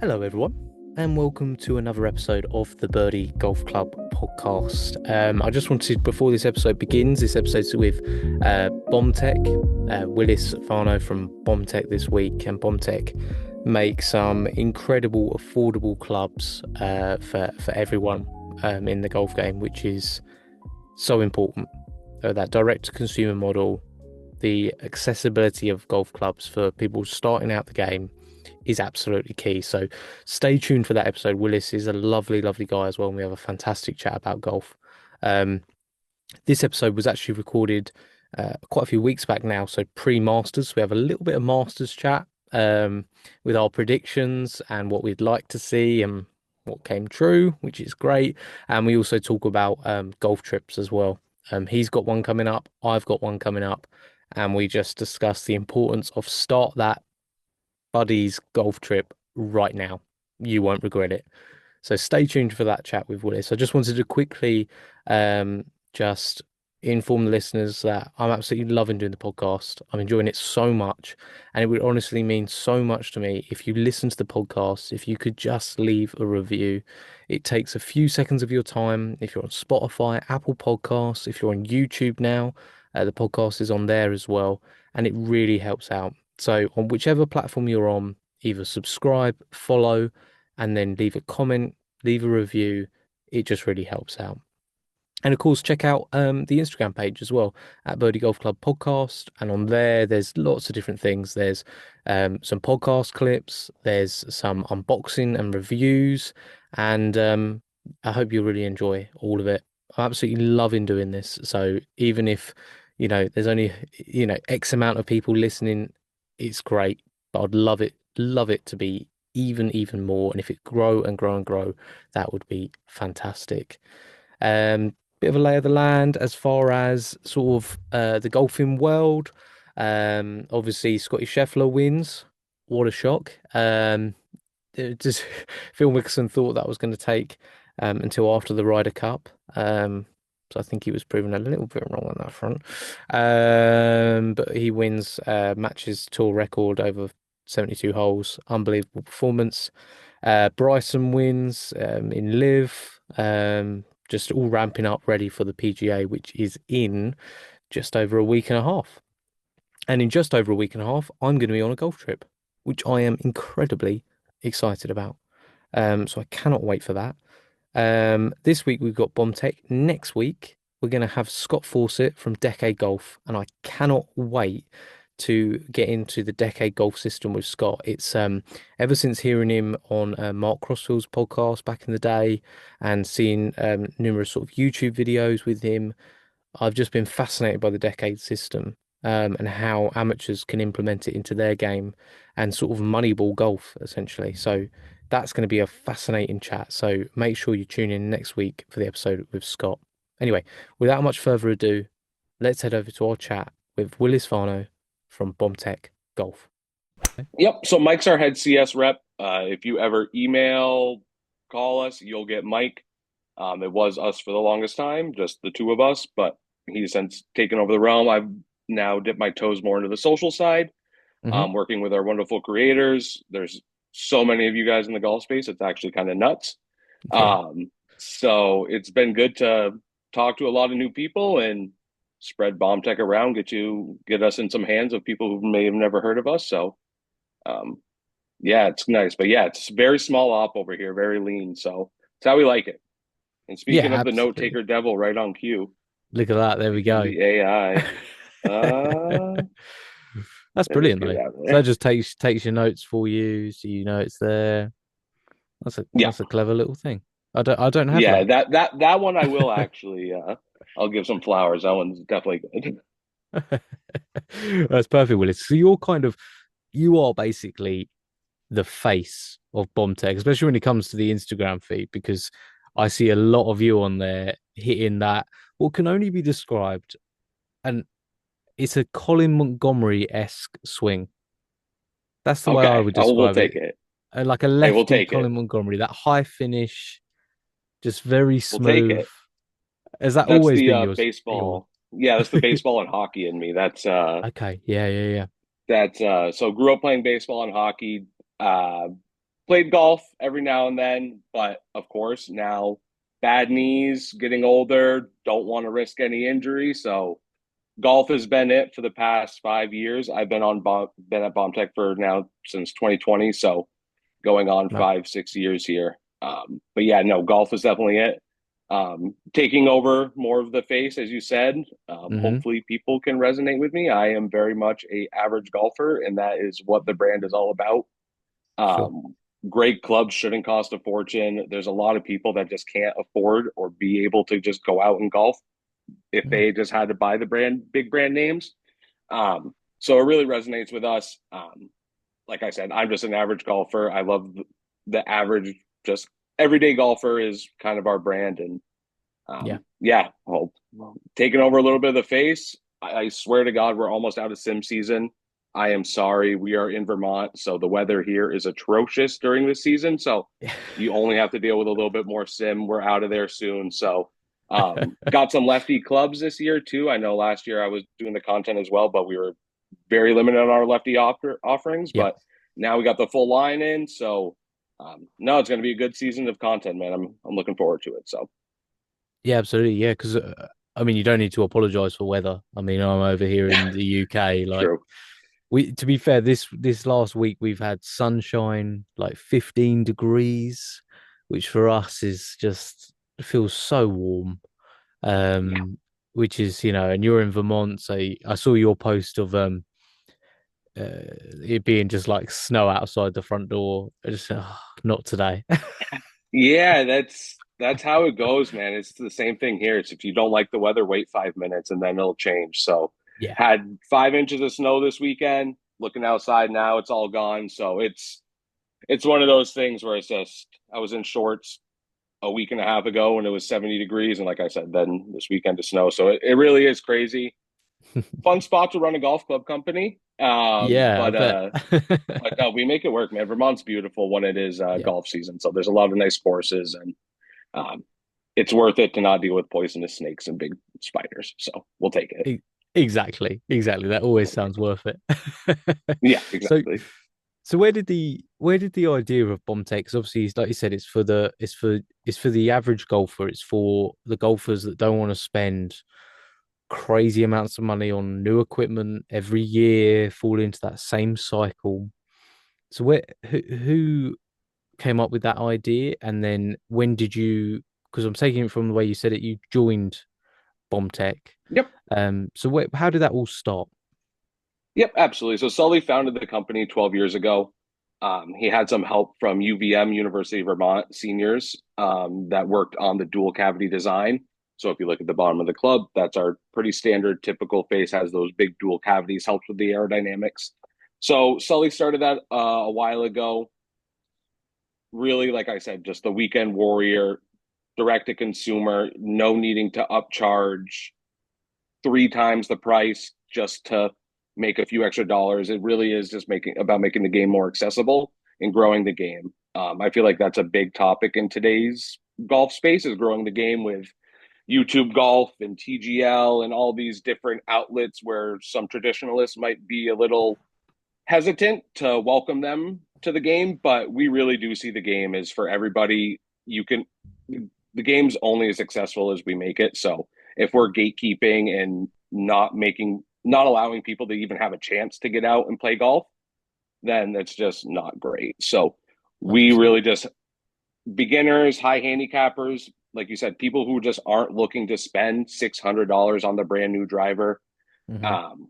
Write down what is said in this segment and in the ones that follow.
Hello, everyone, and welcome to another episode of the Birdie Golf Club podcast. I just wanted, before this episode begins, this episode's with BombTech, Willis Varno from BombTech this week, and BombTech make some incredible, affordable clubs for everyone in the golf game, which is so important. That direct-to-consumer model, the accessibility of golf clubs for people starting out the game is absolutely key. So stay tuned for that episode. Willis is a lovely, lovely guy as well, and we have a fantastic chat about golf. Um, this episode was actually recorded quite a few weeks back now, so pre-Masters. We have a little bit of Masters chat with our predictions and what we'd like to see and what came true, which is great. And we also talk about golf trips as well. He's got one coming up, I've got one coming up, and we just discuss the importance of start that buddy's golf trip right now. You won't regret it. So stay tuned for that chat with Willis. I just wanted to quickly just inform the listeners that I'm absolutely loving doing the podcast. I'm enjoying it so much. And it would honestly mean so much to me if you listen to the podcast, if you could just leave a review. It takes a few seconds of your time. If you're on Spotify, Apple Podcasts, if you're on YouTube now, the podcast is on there as well. And it really helps out. So on whichever platform you're on, either subscribe, follow, and then leave a comment, leave a review. It just really helps out. And of course, check out the Instagram page as well at Birdie Golf Club Podcast. And on there's lots of different things. There's some podcast clips, there's some unboxing and reviews, and I hope you really enjoy all of it. I'm absolutely loving doing this. So even if, there's only, X amount of people listening, it's great. But I'd love it to be even more. And if it grow and grow and grow, that would be fantastic. Bit of a lay of the land as far as sort of the golfing world. Obviously Scotty Scheffler wins. What a shock. Just Phil Mickelson thought that was going to take until after the Ryder Cup. So I think he was proven a little bit wrong on that front. But he wins matches tour record over 72 holes. Unbelievable performance. Bryson wins in Live. Just all ramping up ready for the PGA, which is in just over a week and a half. And in just over a week and a half, I'm going to be on a golf trip, which I am incredibly excited about. So I cannot wait for that. This week we've got BombTech. Next week we're going to have Scott Fawcett from Decade Golf, and I cannot wait to get into the Decade Golf system with Scott. It's ever since hearing him on Mark Crossfield's podcast back in the day and seeing numerous sort of YouTube videos with him, I've just been fascinated by the Decade system and how amateurs can implement it into their game and sort of moneyball golf essentially. So that's going to be a fascinating chat. So make sure you tune in next week for the episode with Scott. Anyway, without much further ado, let's head over to our chat with Willis Varno from BombTech Golf. Yep. So Mike's our head CS rep. If you ever email, call us, you'll get Mike. It was us for the longest time, just the two of us, but he's since taken over the realm. I've now dipped my toes more into the social side, Hmm. working with our wonderful creators. There's so many of you guys in the golf space. It's actually kind of nuts. Yeah. So it's been good to talk to a lot of new people and spread BombTech around, get us in some hands of people who may have never heard of us. So um, yeah, it's nice. But yeah, it's very small op over here, very lean. So it's how we like it. And Yeah, speaking of the note absolutely. taker devil right on cue, Look at that. There we speaking of go. the AI, uh, That's let me brilliant get though. it out of So that there. just takes your notes for you, so you know it's there. Yeah. That's a clever little thing. I don't have Yeah, that. that one I will actually I'll give some flowers. That one's definitely good. That's perfect, Willis. So you are basically the face of BombTech, especially when it comes to the Instagram feed, because I see a lot of you on there hitting that what can only be described, and it's a Colin Montgomery-esque swing. That's the way I Okay. would Oh, we'll describe take it. it. Like a Hey, we'll lefty take it. Colin Montgomery, that high finish, just very We'll take smooth. it. Has that That's always the been your? baseball. Yeah, that's the baseball and hockey in me. Okay, yeah, yeah, yeah. That's so grew up playing baseball and hockey. Uh played golf every now and then, but of course now bad knees, getting older, don't want to risk any injury. So golf has been it for the past 5 years. I've been at BombTech for now since 2020, so going on No. 5, 6 years here. But yeah, no, golf is definitely it. Taking over more of the face, as you said. Hmm. Hopefully, people can resonate with me. I am very much a average golfer, and that is what the brand is all about. Sure. Um, Great clubs shouldn't cost a fortune. There's a lot of people that just can't afford or be able to just go out and golf if Mm. they just had to buy the big brand names. So it really resonates with us. Like I said, I'm just an average golfer. I love the average, just everyday golfer is kind of our brand. And Yeah. yeah, well, taking over a little bit of the face. I swear to God, we're almost out of sim season. I am sorry. We are in Vermont, so the weather here is atrocious during this season. So you only have to deal with a little bit more sim. We're out of there soon. So got some lefty clubs this year too. I know last year I was doing the content as well, but we were very limited on our lefty offerings. Yeah. But now we got the full line in. So no, it's going to be a good season of content, man. I'm looking forward to it. So Yeah, absolutely. Yeah, because I mean, you don't need to apologize for weather. I mean, I'm over here in the UK. Like, true. to be fair, this last week we've had sunshine, like 15 degrees, which for us is just feels so warm. Yeah. Um, which is, and you're in Vermont, so I saw your post of it being just like snow outside the front door. I just not today. Yeah, that's how it goes, man. It's the same thing here. It's if you don't like the weather, wait 5 minutes and then it'll change. So Yeah. had 5 inches of snow this weekend. Looking outside now, it's all gone. So it's one of those things where it's just I was in shorts a week and a half ago when it was 70 degrees, and like I said, then this weekend to snow. So it really is crazy. Fun spot to run a golf club company. Yeah, I bet. But no, we make it work, man. Vermont's beautiful when it is Yeah. golf season. So there's a lot of nice courses and um, it's worth it to not deal with poisonous snakes and big spiders. So we'll take it. E- Exactly. Exactly. That always sounds worth it. Yeah, So exactly. so where did the idea of BombTech? Because obviously, like you said, it's for the average golfer. It's for the golfers that don't want to spend crazy amounts of money on new equipment every year, fall into that same cycle. So who came up with that idea, and then when did you? Because I'm taking it from the way you said it, you joined BombTech. Yep. So how did that all start? Yep, absolutely. So Sully founded the company 12 years ago. He had some help from UVM, University of Vermont seniors that worked on the dual cavity design. So if you look at the bottom of the club, that's our pretty standard typical face has those big dual cavities, helps with the aerodynamics. So Sully started that a while ago. Really, like I said, just the weekend warrior, direct to consumer, no needing to upcharge 3 times the price just to make a few extra dollars. It really is just making the game more accessible and growing the game. I feel like that's a big topic in today's golf space is growing the game with YouTube golf and TGL and all these different outlets where some traditionalists might be a little hesitant to welcome them to the game, but we really do see the game as for everybody. The game's only as successful as we make it. So if we're gatekeeping and not allowing people to even have a chance to get out and play golf, then that's just not great. So we 100%. really just beginners, high handicappers, like you said, people who just aren't looking to spend $600 on the brand new driver. Hmm. Um,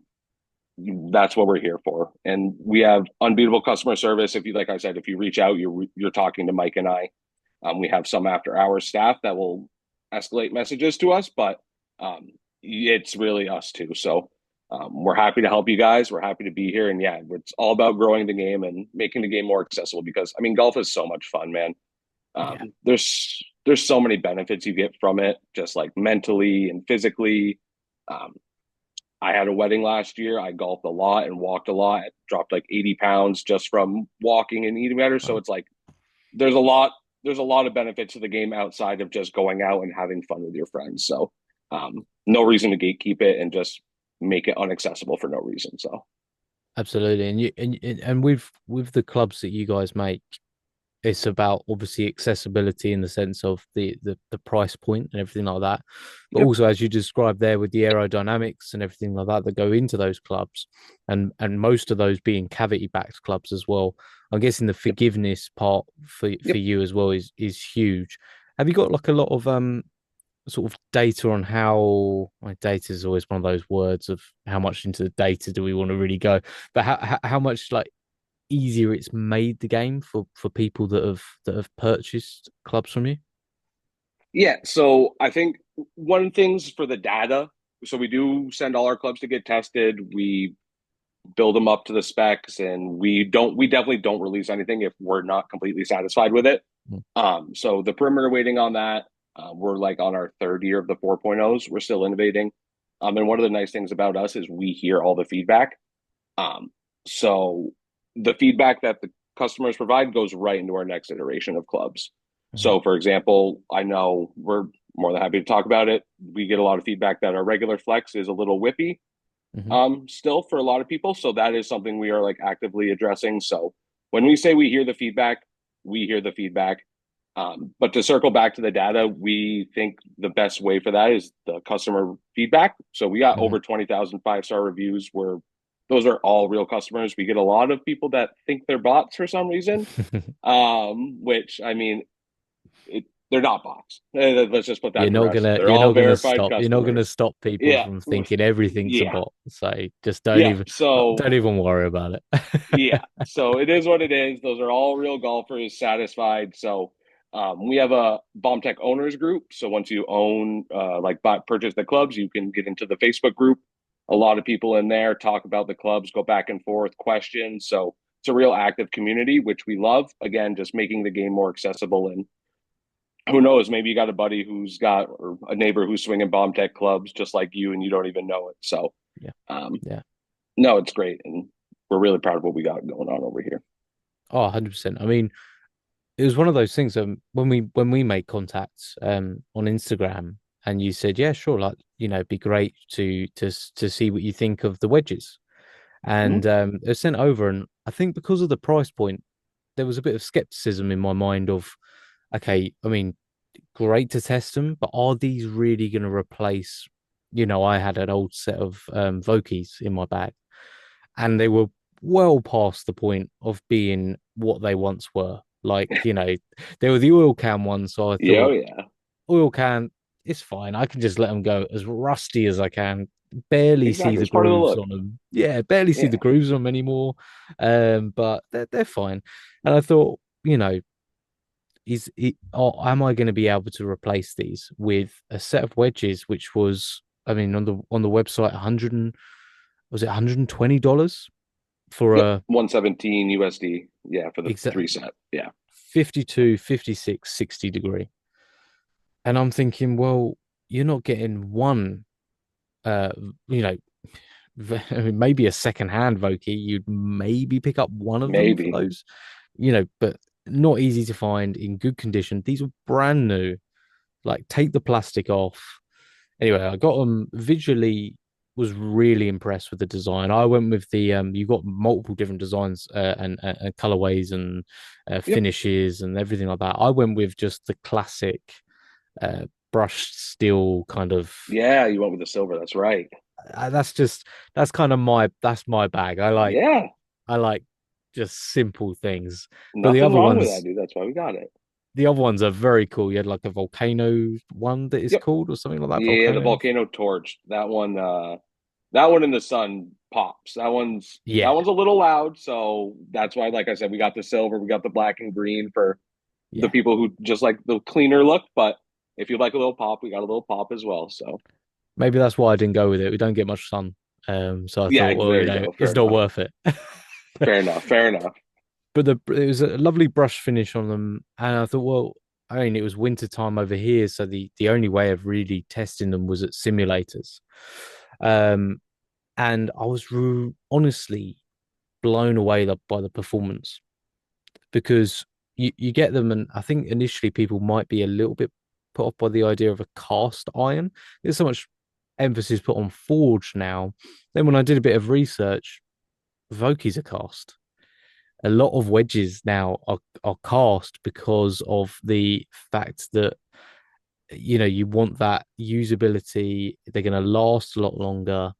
that's what we're here for. And we have unbeatable customer service. If you, like I said, if you reach out, you're talking to Mike and I. We have some after hours staff that will escalate messages to us, but it's really us too. So we're happy to help you guys. We're happy to be here, and yeah, it's all about growing the game and making the game more accessible. Because I mean, golf is so much fun, man. Yeah. There's so many benefits you get from it, just like mentally and physically. Um, I had a wedding last year. I golfed a lot and walked a lot. Dropped like 80 pounds just from walking and eating better. So Wow. it's like there's a lot there's a lot of benefits to the game outside of just going out and having fun with your friends. So no reason to gatekeep it and just make it unaccessible for no reason. So Absolutely. And with the clubs that you guys make, it's about obviously accessibility in the sense of the price point and everything like that. But Yep. also, as you described there, with the aerodynamics and everything like that that go into those clubs, and most of those being cavity backed clubs as well. I'm guessing the Yep. forgiveness part for Yep. you as well is huge. Have you got like a lot of sort of data on how, like, data is always one of those words of how much into the data do we want to really go, but how much like easier it's made the game for people that have purchased clubs from you? Yeah. So I think one thing's for the data. So we do send all our clubs to get tested. We build them up to the specs, and we definitely don't release anything if we're not completely satisfied with it. Mm. So the perimeter waiting on that, we're like on our third year of the 4.0s. We're still innovating. And one of the nice things about us is we hear all the feedback. Um, so the feedback that the customers provide goes right into our next iteration of clubs. Mhm. So, for example, I know we're more than happy to talk about it. We get a lot of feedback that our regular flex is a little whippy, Mhm. still for a lot of people. So that is something we are like actively addressing. So when we say we hear the feedback, we hear the feedback. But to circle back to the data, we think the best way for that is the customer feedback. So we got Mhm. over 20,000 5-star reviews where those are all real customers. We get a lot of people that think they're bots for some reason, which I mean, they're not bots. Let's just put that You're to not rest. gonna They're you're all not gonna verified stop you're not gonna customers. stop people Yeah. from thinking everything's a Yeah. bot. So just Yeah. So don't even worry about it. yeah, so it is what it is. Those are all real golfers satisfied. So we have a BombTech owners group. So once you own, purchase the clubs, you can get into the Facebook group. A lot of people in there talk about the clubs, go back and forth, questions. So it's a real active community, which we love. Again, just making the game more accessible. And who knows, maybe you got a buddy who's got, or a neighbor who's swinging BombTech clubs just like you, and you don't even know it. So Yeah. um, Yeah. no, it's great. And we're really proud of what we got going on over here. Oh, 100%. I mean, it was one of those things when we made contacts on Instagram, and you said, yeah, sure, like, it'd be great to see what you think of the wedges. Mhm. And it was sent over, and I think because of the price point, there was a bit of skepticism in my mind of, okay, I mean, great to test them, but are these really going to replace? I had an old set of Vokies in my bag, and they were well past the point of being what they once were. Like, they were the oil can ones, so I Yeah, oh thought yeah, oil can, it's fine. I can just let them go as rusty as I can. Barely see exactly. the It's part of the grooves look. on them. Yeah, barely see the Yeah, grooves on them anymore. But they're fine. And I thought, am I going to be able to replace these with a set of wedges, which was, I mean, on the website, 100 was it $120 for yep. a 117 USD. Yeah, for the exact three set. Yeah, 52, 56, 60 degree. And I'm thinking, well, you're not getting one, uh, you know, I mean, maybe a second-hand Vokey, you'd maybe pick up one of them for maybe. those, but not easy to find in good condition. These were brand new. Like, take the plastic off. Anyway, I got them visually, was really impressed with the design. I went with you got multiple different designs and colorways and Yep. finishes and everything like that. I went with just the classic brushed steel kind of. Yeah, you went with the silver. That's right. That's just that's my bag. Yeah, I like just simple things, but the nothing other wrong with that, ones dude. That's why we got it. the other ones are very cool. You had like a volcano one that is Yep. called or something like that. Yeah, the Volcano. volcano torch. That one in the sun pops. That Yeah, one's a little loud, so that's why, like I said, we got the silver, we got the black and green for the yeah. people who just like the cleaner look. But if you like a little pop, we got a little pop as well. So Maybe that's why I didn't go with it. We don't get much sun. So I yeah, thought, well, there you go. Fair it's not enough. worth it. Fair enough. Fair enough. But it was a lovely brush finish on them, and I thought, well, I mean, it was winter time over here, so the only way of really testing them was at simulators. Um, and I was honestly blown away by the performance because you get them, and I think initially people might be a little bit put off by the idea of a cast iron. There's so much emphasis put on forged now. Then when I did a bit of research, Vokies are cast. a lot of wedges now are cast because of the fact that you want that usability. They're going to last a lot longer.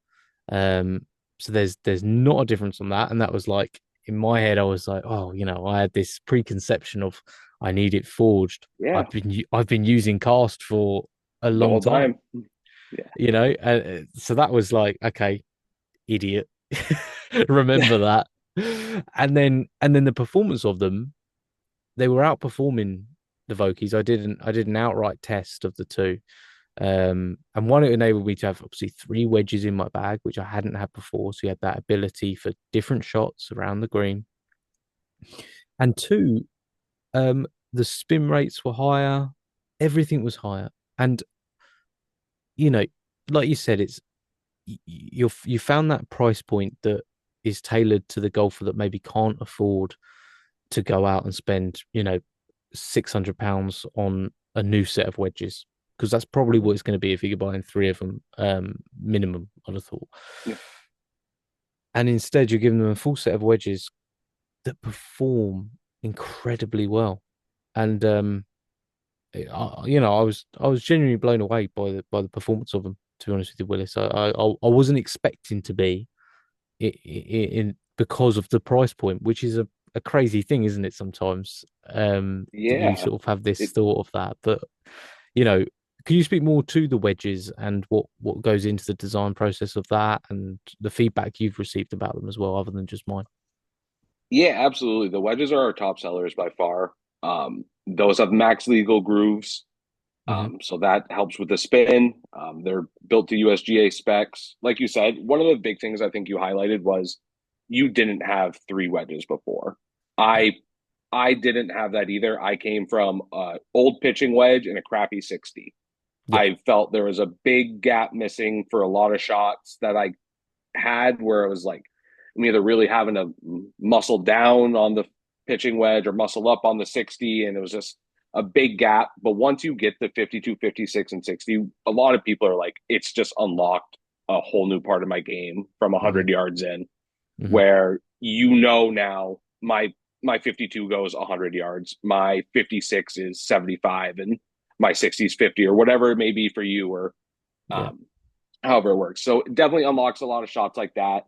So there's not a difference on that. And that was like in my head, I was like, oh, I had this preconception of I need it forged. Yeah, I've been using cast for a the long whole time, time. Yeah. so that was like, okay, idiot. Remember that. And then the performance of them, they were outperforming the Vokies. I did an outright test of the two. And one, it enabled me to have obviously three wedges in my bag, which I hadn't had before. So you had that ability for different shots around the green. And two, the spin rates were higher, everything was higher. And you know, like you said, you found that price point that is tailored to the golfer that maybe can't afford to go out and spend, £600 on a new set of wedges. Because that's probably Mhm. what it's going to be if you're buying three of them, minimum, I'd have thought. Yeah. And instead, you're giving them a full set of wedges that perform incredibly well. And I was genuinely blown away by the performance of them. To be honest with you, Willis, I wasn't expecting to be in because of the price point, which is a crazy thing, isn't it? Sometimes that you Yeah. sort of have this It, thought of that, but you know, can you speak more to the wedges and what goes into the design process of that and the feedback you've received about them as well, other than just mine? yeah, absolutely. The wedges are our top sellers by far. Those have max legal grooves. Hmm. So that helps with the spin. They're built to USGA specs. Like you said, one of the big things I think you highlighted was you didn't have three wedges before. Yeah, I didn't have that either. I came from a old pitching wedge and a crappy 60. yeah, I felt there was a big gap missing for a lot of shots that I had where it was like I'm either really having to muscle down on the pitching wedge or muscle up on the 60. And it was just a big gap. But once you get the 52, 56, and 60, a lot of people are like, it's just unlocked a whole new part of my game from hmm, 100 yards in, hmm, where now my 52 goes 100 yards, my 56 is 75, and my 60 is 50, or whatever it may be for you, or yeah, um, however it works. So it definitely unlocks a lot of shots like that.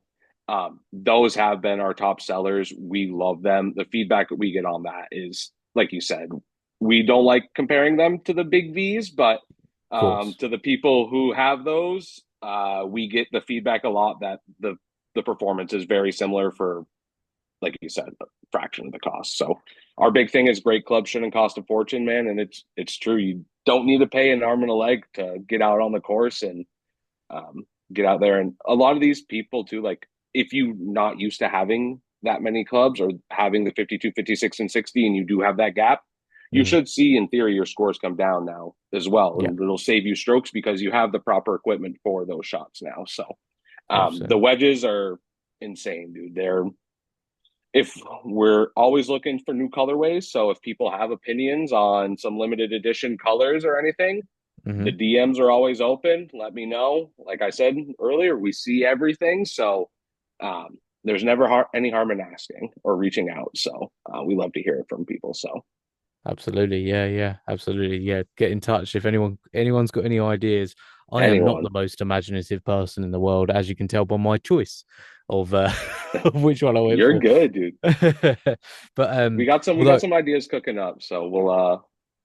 Those have been our top sellers. We love them. The feedback that we get on that is, like you said, we don't like comparing them to the big V's, but of course. to the people who have those, we get the feedback a lot that the performance is very similar for, like you said, a fraction of the cost. So our big thing is great clubs shouldn't cost a fortune, man, and it's true. You don't need to pay an arm and a leg to get out on the course and get out there. And a lot of these people too, like if you not used to having that many clubs or having the 52, 56, and 60, and you do have that gap, you Hmm. should see in theory your scores come down now as well. Yeah, And it'll save you strokes because you have the proper equipment for those shots now. So 100%. the wedges are insane, dude. They're if we're always looking for new colorways. So if people have opinions on some limited edition colors or anything, Hmm. the DMs are always open. Let me know. Like I said earlier, we see everything. So there's never any harm in asking or reaching out. So we love to hear it from people. So Absolutely. Yeah, yeah, absolutely. Yeah. Get in touch if anyone's got any ideas. I am not anyone, the most imaginative person in the world, as you can tell by my choice of of which one I went you're for. good, dude. But We got although some ideas cooking up. So we'll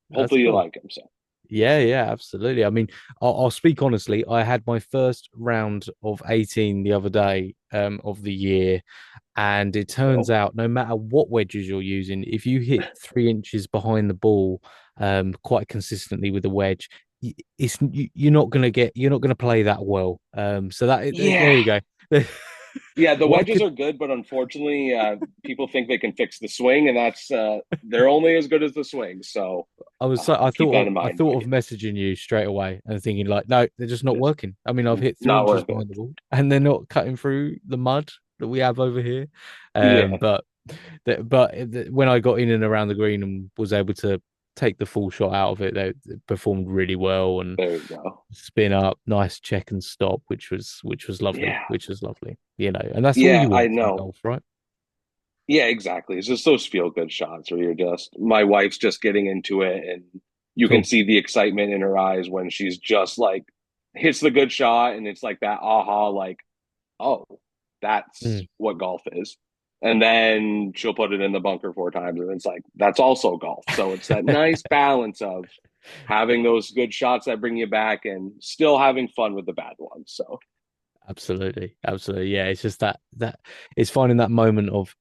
that's hopefully you cool. like them. So Yeah, yeah, absolutely. I mean, I'll speak honestly. I had my first round of 18 the other day, of the year, and it turns well, out no matter what wedges you're using, if you hit 3 inches behind the ball, quite consistently with a wedge, you're not gonna play that well. So there yeah. you go. Yeah, the What I wedges could are good, but unfortunately, people think they can fix the swing, and that's they're only as good as the swing. So keep that in I mind, thought of buddy. messaging you straight away and thinking like, no, they're just not Just working. I mean, I've hit three not inches worth it. behind the ball and they're not cutting through the mud that we have over here. Yeah, But when I got in and around the green and was able to take the full shot out of it, they performed really well and there you go. spin up, nice check and stop, which was lovely, Yeah, which was lovely. And that's all yeah, you I want from know. golf, right? Yeah, exactly. It's just those feel good shots where you're just, my wife's just getting into it and you can Cool. see the excitement in her eyes when she's just like hits the good shot and it's like that aha, like, oh, that's Mm. what golf is. And then she'll put it in the bunker 4 times and it's like, that's also golf. So it's that nice balance of having those good shots that bring you back and still having fun with the bad ones. So Absolutely, absolutely. Yeah, it's just that it's finding that moment of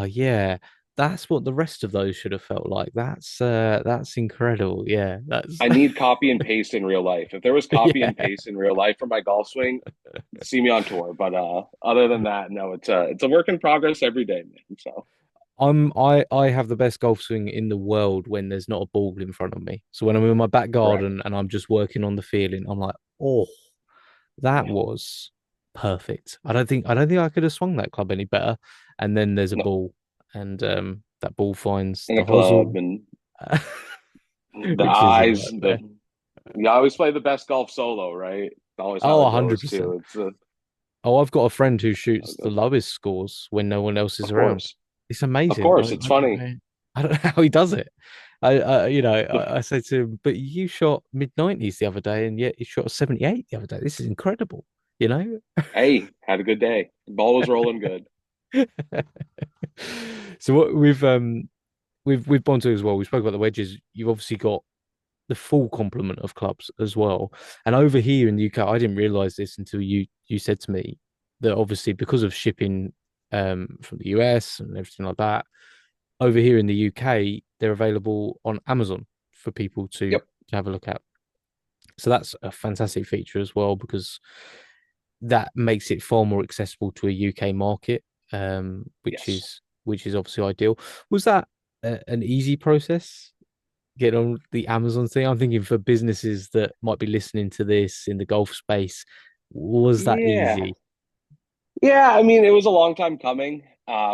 yeah, that's what the rest of those should have felt like. That's incredible. Yeah, that's I need copy and paste in real life. If there was copy yeah. and paste in real life for my golf swing, see me on tour. But other than that, no, it's a work in progress every day, man. So I have the best golf swing in the world when there's not a ball in front of me. So when I'm in my back correct. garden and I'm just working on the feeling, I'm like, oh, that Yeah. was perfect. I don't think I could have swung that club any better. And then there's a No. ball, and that ball finds In the a club hosel, and the which is a eyes, the nightmare. you always play the best golf solo, right? It's always how Oh, it goes 100%. too. Oh, I've got a friend who How shoots it the goes. lowest scores when no one else is Of around. course. It's Of amazing. course. It's I don't funny. know. I don't know how he does it. The I say to him, but you shot mid-90s the other day, and yet you shot 78 the other day. This is incredible, you know? hey, had a good day. Ball was rolling good. So what we've gone to as well. We spoke about the wedges. You've obviously got the full complement of clubs as well. And over here in the UK, I didn't realize this until you said to me that obviously because of shipping from the US and everything like that, over here in the UK, they're available on Amazon for people Yep. to have a look at. So that's a fantastic feature as well because that makes it far more accessible to a UK market, Yes. which is obviously ideal. Was that an easy process? Get on the Amazon thing. I'm thinking for businesses that might be listening to this in the golf space, was that Yeah. easy? Yeah, I mean, it was a long time coming.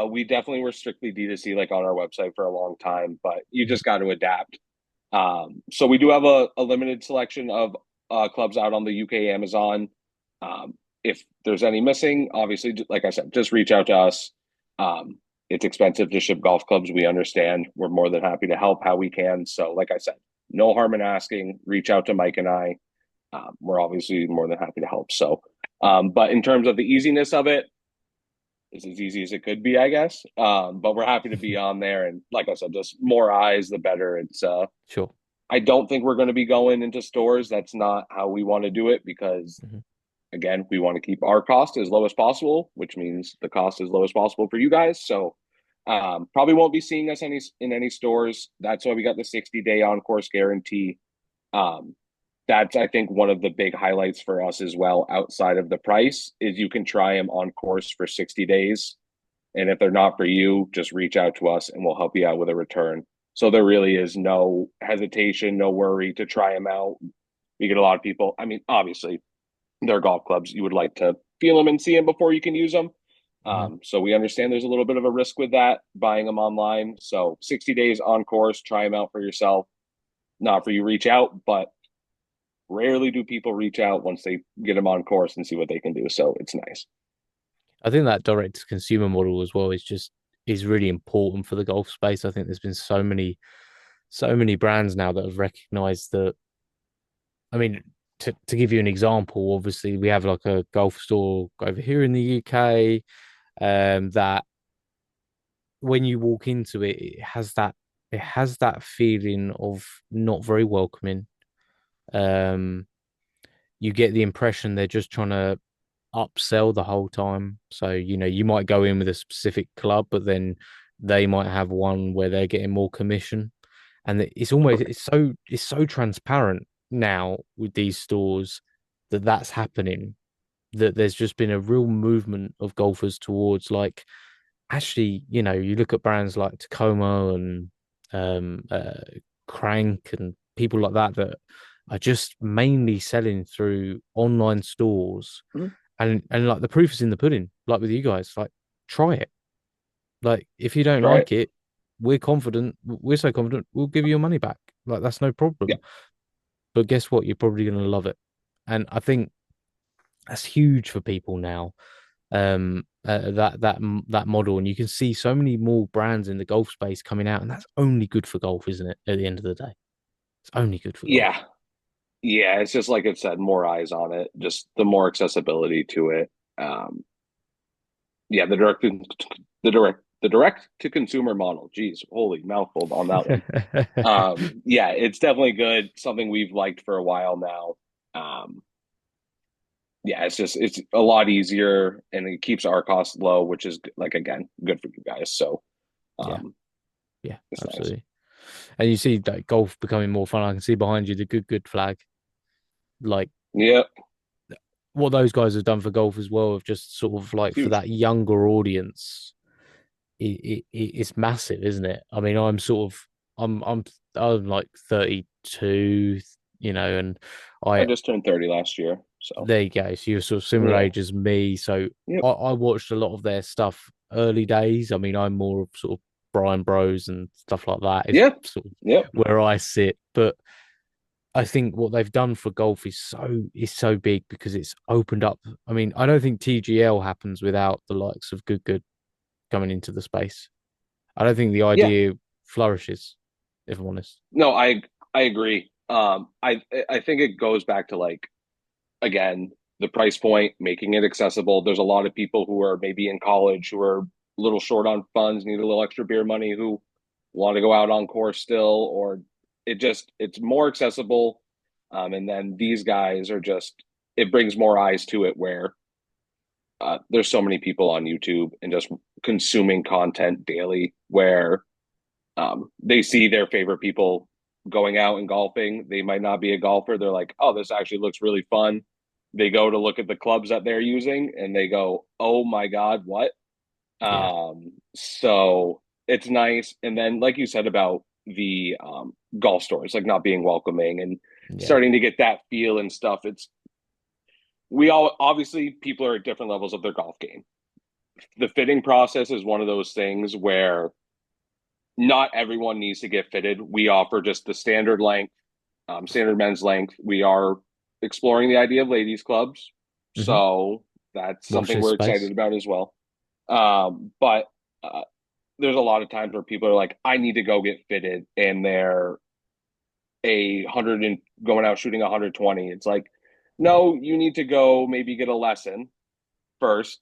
We definitely were strictly D2C like on our website for a long time, but you just got to adapt. So we do have a limited selection of clubs out on the UK Amazon. If there's any missing, obviously, like I said, just reach out to us. Um, it's expensive to ship golf clubs. We understand. We're more than happy to help how we can. So, like I said, no harm in asking. Reach out to Mike and I. We're obviously more than happy to help. So, but in terms of the easiness of it, it's as easy as it could be, I guess. But we're happy to be on there. And like I said, just more eyes, the better. Sure. I don't think we're going to be going into stores. That's not how we want to do it because, Mhm. again, we want to keep our cost as low as possible, which means the cost as low as possible for you guys. So, probably won't be seeing us in any stores. That's why we got the 60-day on course guarantee. Um, that's I think one of the big highlights for us as well. Outside of the price, is you can try them on course for 60 days, and if they're not for you, just reach out to us and we'll help you out with a return. So there really is no hesitation, no worry to try them out. We get a lot of people. I mean, obviously, they're golf clubs. You would like to feel them and see them before you can use them. Mhm. So we understand there's a little bit of a risk with that buying them online. So 60 days on course, try them out for yourself. Not for you, reach out, but rarely do people reach out once they get them on course and see what they can do. So it's nice. I think that direct to consumer model as well is really important for the golf space. I think there's been so many brands now that have recognized that. I mean, to give you an example, obviously we have like a golf store over here in the UK, that when you walk into it, it has that feeling of not very welcoming. Um, you get the impression they're just trying to upsell the whole time. So, you might go in with a specific club, but then they might have one where they're getting more commission. And it's almost Correct. it's so transparent now with these stores that that's happening, that there's just been a real movement of golfers towards like actually, you look at brands like Tacoma and Crank and people like that that are just mainly selling through online stores, Mm-hmm. and like the proof is in the pudding. Like with you guys, like try it. Like if you don't Try it. like it, we're so confident we'll give you your money back. Like that's no Yeah. problem. But guess what? You're probably gonna love it, and I think that's huge for people now. that model, and you can see so many more brands in the golf space coming out, and that's only good for golf, isn't it? At the end of the day, it's only good for golf. Yeah. Yeah. It's just like it said, more eyes on it, just the more accessibility to it. Um, yeah, the direct to consumer model. Geez, holy mouthful on that one. Yeah, it's definitely good. Something we've liked for a while now. Yeah, it's a lot easier and it keeps our costs low, which is like again good for you guys. So Yeah, um, yeah, it's nice. absolutely. And you see that golf becoming more fun. I can see behind you the good flag, like Yep, what those guys have done for golf as well, of just sort of like for huge. that younger audience. It's massive, isn't it? I mean, I'm I'm I'm like 32, and I I just turned 30 last year, so there you go. So you're sort of similar yeah, age as me. So yep, I watched a lot of their stuff early days. I mean, I'm more of sort of Brian Bros and stuff like that is yep, sort of yep. where I sit. But I think what they've done for golf is so big because it's opened up. I mean, I don't think TGL happens without the likes of good coming into the space. I don't think the Yeah, idea flourishes, if I'm honest. no, I agree. I think it goes back to like again the price point, making it accessible. There's a lot of people who are maybe in college who are a little short on funds, need a little extra beer money, who want to go out on course still, or it's more accessible. And then these guys are just it brings more eyes to it where there's so many people on YouTube and just consuming content daily where they see their favorite people going out and golfing. They might not be a golfer. They're like, oh, this actually looks really fun. They go to look at the clubs that they're using and they go, oh my God, what? Yeah, So it's nice. And then, like you said about the golf stores, like not being welcoming and yeah, starting to get that feel and stuff. We all obviously people are at different levels of their golf game. The fitting process is one of those things where not everyone needs to get fitted. We offer just the standard length, standard men's length. We are exploring the idea of ladies clubs, hmm. so that's Watch something this we're excited space. about as well. But there's a lot of times where people are like, "I need to go get fitted," and they're a hundred and going out shooting 120. It's like, Yeah, no, you need to go maybe get a lesson first,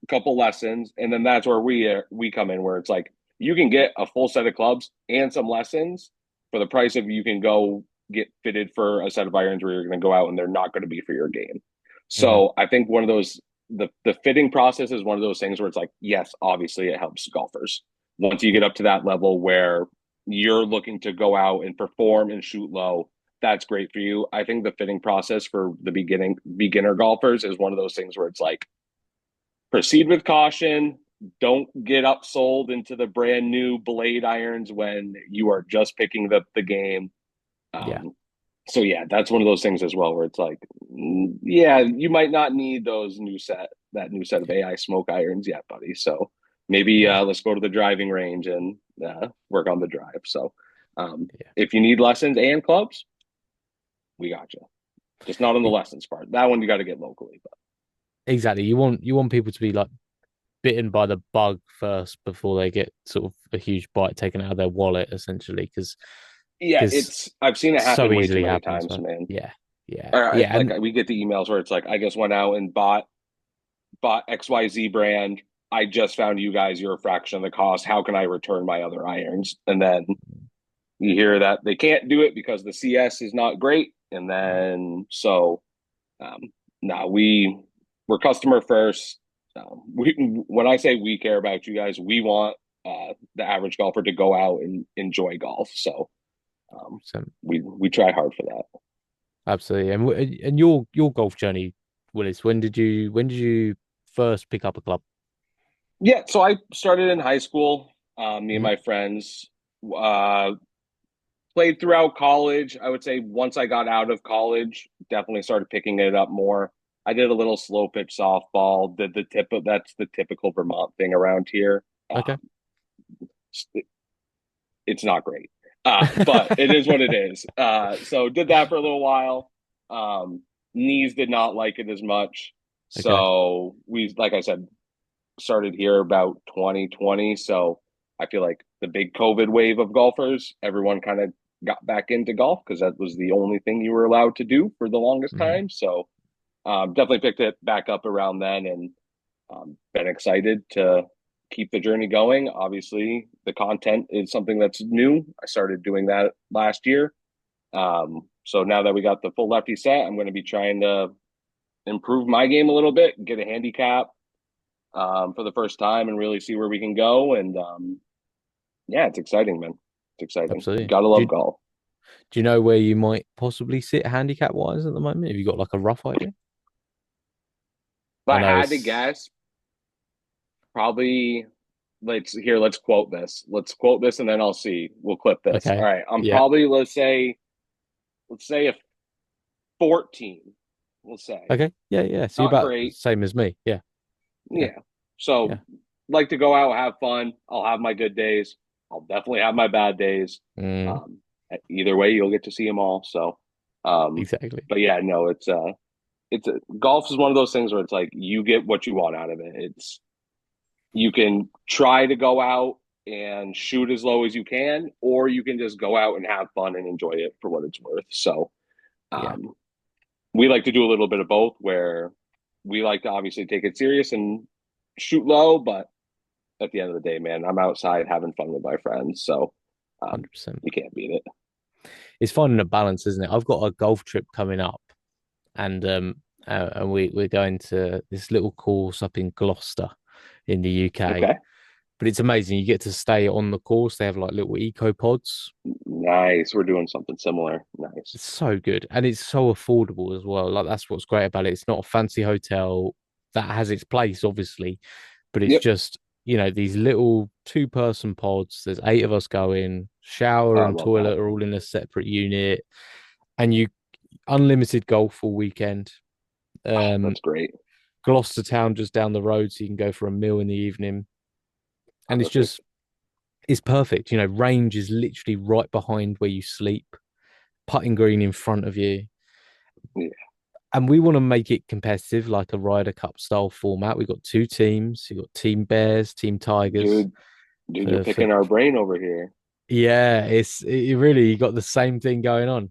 couple lessons, and then that's where we come in, where it's like you can get a full set of clubs and some lessons for the price of you can go get fitted for a set of irons where you're going to go out and they're not going to be for your game. hmm, So I think one of those the fitting process is one of those things where it's like, yes, obviously it helps golfers. Once you get up to that level where you're looking to go out and perform and shoot low, that's great for you. I think the fitting process for the beginner golfers is one of those things where it's like proceed with caution. Don't get upsold into the brand new blade irons when you are just picking the game. yeah, So yeah, that's one of those things as well where it's like, yeah, you might not need that new set of AI smoke irons yet, buddy. So maybe yeah, let's go to the driving range and work on the drive. So yeah. if you need lessons and clubs, we got you. Just not on the E- lessons part. That one you got to get locally. But Exactly. You want people to be like bitten by the bug first before they get sort of a huge bite taken out of their wallet, essentially, because yeah, because it's I've seen it so happen way too easily many happens, times, man. man. Yeah, yeah, Or yeah, like and we get the emails where it's like, I just went out and bought XYZ brand. I just found you guys, you're a fraction of the cost. How can I return my other irons? And then you hear that they can't do it because the CS is not great. And then so um no, we're customer first. We when I say we care about you guys, we want the average golfer to go out and enjoy golf. So um, so we try hard for that. absolutely. And your golf journey, Willis, when did you first pick up a club? Yeah, so I started in high school. Me and Hmm. my friends uh, played throughout college. I would say once I got out of college, definitely started picking it up more. I did a little slow pitch softball. Did the tip of that's the typical Vermont thing around here. Okay. It's not great, but it is what it is. So did that for a little while. Um, Knees did not like it as much, Okay. so we, like I said, started here about 2020. So I feel like the big COVID wave of golfers, everyone kind of got back into golf because that was the only thing you were allowed to do for the longest Mhm. time. So definitely picked it back up around then and been excited to keep the journey going. Obviously, the content is something that's new. I started doing that last year. So now that we got the full lefty set, I'm going to be trying to improve my game a little bit, get a handicap for the first time, and really see where we can go. And yeah, it's exciting, man. It's exciting. Absolutely. Gotta Do love you, golf. do you know where you might possibly sit handicap wise at the moment? Have you got like a rough idea? If I I know had to it's guess, probably let's quote this. Let's quote this, and then I'll see. We'll clip this. All okay. right, I'm Yeah. probably let's say a 14. We'll say Okay. Yeah. Yeah. So you're not about great. same as me. Yeah. Yeah. Yeah. So Yeah. like to go out, have fun. I'll have my good days. I'll definitely have my bad days. Mm, Um, Either way, you'll get to see them all. So, exactly. but yeah, no, golf is one of those things where it's like you get what you want out of it. It's you can try to go out and shoot as low as you can, or you can just go out and have fun and enjoy it for what it's worth. So, Yeah. um, we like to do a little bit of both where we like to obviously take it serious and shoot low, but at the end of the day, man, I'm outside having fun with my friends. So, 100%. you can't beat it. It's finding a balance, isn't it? I've got a golf trip coming up, and we're going to this little course up in Gloucester in the UK. Okay. But it's amazing. You get to stay on the course. They have like little eco pods. Nice. We're doing something similar. Nice. It's so good, and it's so affordable as well. Like that's what's great about it. It's not a fancy hotel that has its place, obviously, but it's Yep. just these little two-person pods. There's eight of us going. Shower I and love that. toilet are all in a separate unit, and you unlimited golf all weekend. Um, That's great. Gloucester town just down the road, so you can go for a meal in the evening, and Perfect. it's perfect. Range is literally right behind where you sleep, putting green in front of you. Yeah. And we want to make it competitive, like a Ryder Cup style format. We've got two teams. You've got Team Bears, Team Tigers. Dude, you're For picking our brain over here. yeah, it really you got the same thing going on.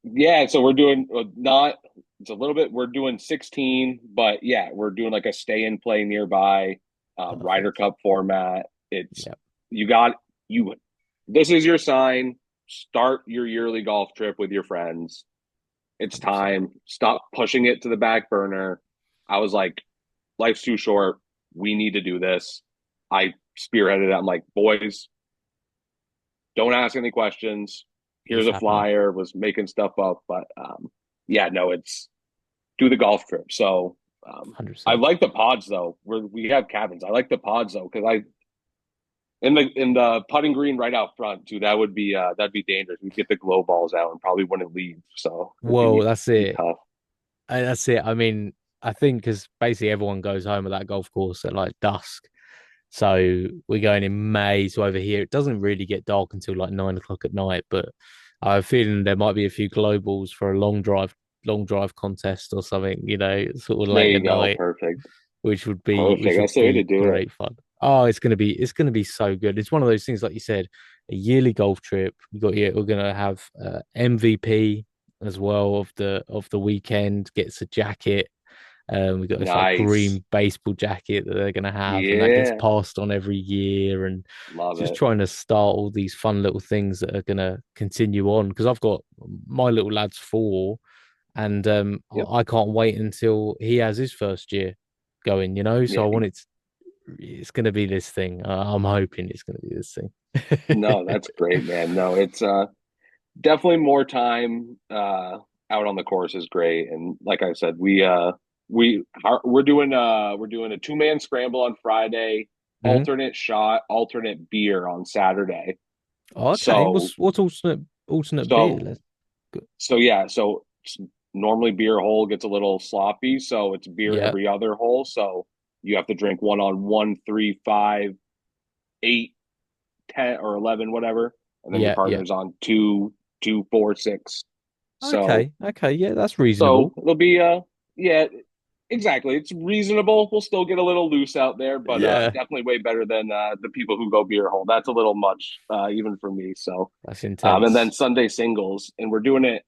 Yeah, so we're doing not it's a little bit we're doing 16, but yeah, we're doing like a stay and play nearby Ryder Perfect. Cup format. It's Yeah, you got you this is your sign. Start your yearly golf trip with your friends. It's 100%. time. Stop pushing it to the back burner. I was like, life's too short. We need to do this. I spearheaded it. I'm like, boys, don't ask any questions. Here's It's a happening. flyer. Was making stuff up, but yeah, no, it's do the golf trip. So I 100%. like the pods though. We have cabins. I like the pods though because I in the putting green right out front too. That'd be dangerous. We'd get the glow balls out and probably wouldn't leave. So it'd Well, that's be it. tough. That's it. I mean, I think because basically everyone goes home at that golf course at like dusk. So we're going in May to over here. It doesn't really get dark until like 9 o'clock at night, but I have a feeling there might be a few globals for a long drive contest or something, sort of There late you at go. night, Perfect. which Perfect. would That's the way to be do it. great fun. Oh, it's gonna be so good. It's one of those things, like you said, a yearly golf trip. We're gonna have MVP as well of the weekend. Gets a jacket. We got this like Nice. green baseball jacket that they're gonna have, and that gets Yeah. passed on every year. And Love just it. trying to start all these fun little things that are gonna continue on because I've got my little lad's 4, and Yep. I can't wait until he has his first year going. So Yeah. I want it's gonna be this thing. I'm hoping it's gonna be this No, thing. that's great, man. No, it's definitely more time out on the course is great. And like I said, we're doing a two-man scramble on Friday, Mhm. alternate shot, alternate beer on Saturday. Okay, So what's alternate beer? so Let's go. so yeah, so normally beer hole gets a little sloppy, so it's beer Yeah, every other hole. So you have to drink one on one, three, five, eight, 10 or 11, whatever. And then your yeah. partner's on two, two, four, six. So, Okay, yeah, that's so reasonable. it'll be, yeah, exactly. It's reasonable. We'll still get a little loose out there, but Yeah, definitely way better than the people who go beer hole. That's a little much, even for me. So, that's and then intense. Sunday singles, and we're doing it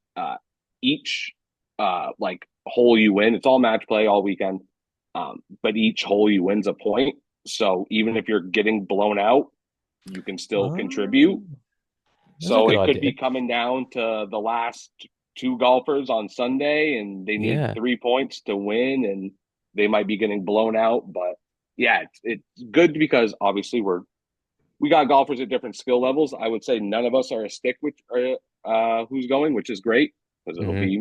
each like hole you win. It's all match play all weekend, but each hole you win's a point. So even if you're getting blown out, you can still contribute. Oh, that's a So good it could idea. be coming down to the last two golfers on Sunday, and they need Yeah. 3 points to win, and they might be getting blown out. But yeah, it's good because obviously we got golfers at different skill levels. I would say none of us are a stick with who's going, which is great because Hmm.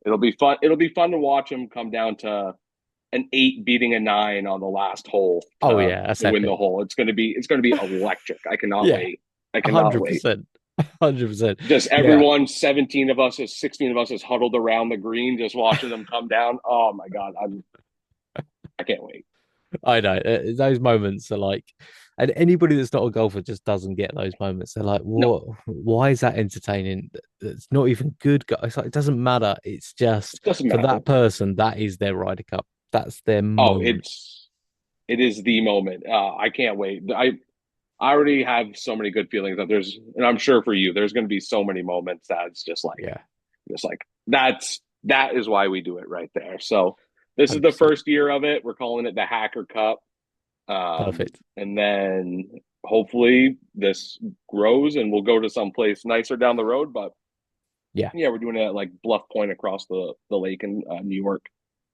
it'll be fun. It'll be fun to watch them come down to an 8 beating a 9 on the last hole Oh yeah, that's to win the epic. hole. It's gonna be electric. I cannot Yeah, wait. I cannot wait. 100%. 100%. Just Yeah, everyone, 17 of us, 16 of us is huddled around the green, just watching them come down. Oh my God. I can't wait. I know. Those moments are like, and anybody that's not a golfer just doesn't get those moments. They're like, No, what? Why is that entertaining? It's not even good. It's like, it doesn't matter. It's it just doesn't for matter. that person, that is their Ryder Cup. That's their Oh, moment. it is the moment. I can't wait. I already have so many good feelings that and I'm sure for you, there's going to be so many moments that's Yeah, just like that is why we do it right there. So this is the 100%. first year of it. We're calling it the Hacker Cup. Perfect. And then hopefully this grows and we'll go to some place nicer down the road. But Yeah. yeah, we're doing it at like Bluff Point across the lake in New York.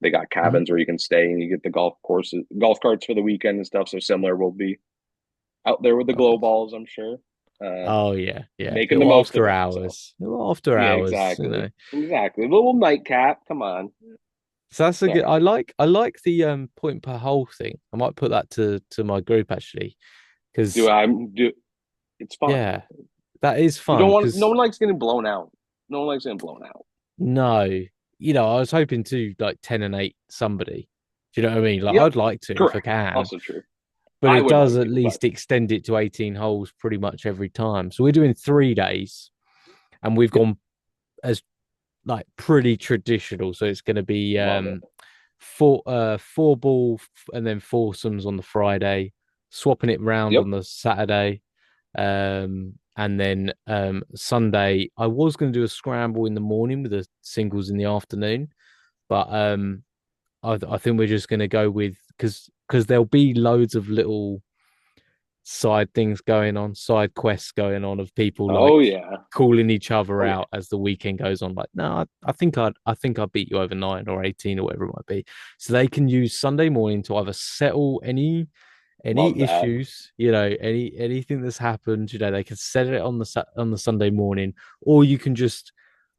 They got Mhm. cabins where you can stay and you get the golf carts for the weekend and stuff. So similar, we'll be out there with the glow Oh, balls, I'm sure, uh, oh yeah, yeah. making the Little most of after it. So hours. Little after yeah, hours, you exactly, know. exactly. A little nightcap. Come on. So that's a All good. right. I like the point per hole thing. I might put that to my group actually, Do because I do? It's fun. yeah, that is You fun. don't want. No Because one likes getting blown out. No one likes getting blown out. no, I was hoping to like 10 and 8 somebody. Do you know what I mean? Like Yep. I'd like to if I Correct. can, Also true. but I it would does like at to, but least extend it to 18 holes pretty much every time. So we're doing 3 days, and we've yep. gone as like pretty traditional. So it's going to be Love it. four ball and then foursomes on the Friday, swapping it round Yep. on the Saturday. And then Sunday, I was going to do a scramble in the morning with the singles in the afternoon, but I think we're just going to go with because there'll be loads of little side things going on, side quests going on of people like Oh yeah. calling each other Oh yeah. out as the weekend goes on. Like, no, I think I beat you over 9 or 18 or whatever it might be. So they can use Sunday morning to either settle any Love that. issues, anything that's happened, they can set it on the Sunday morning, or you can just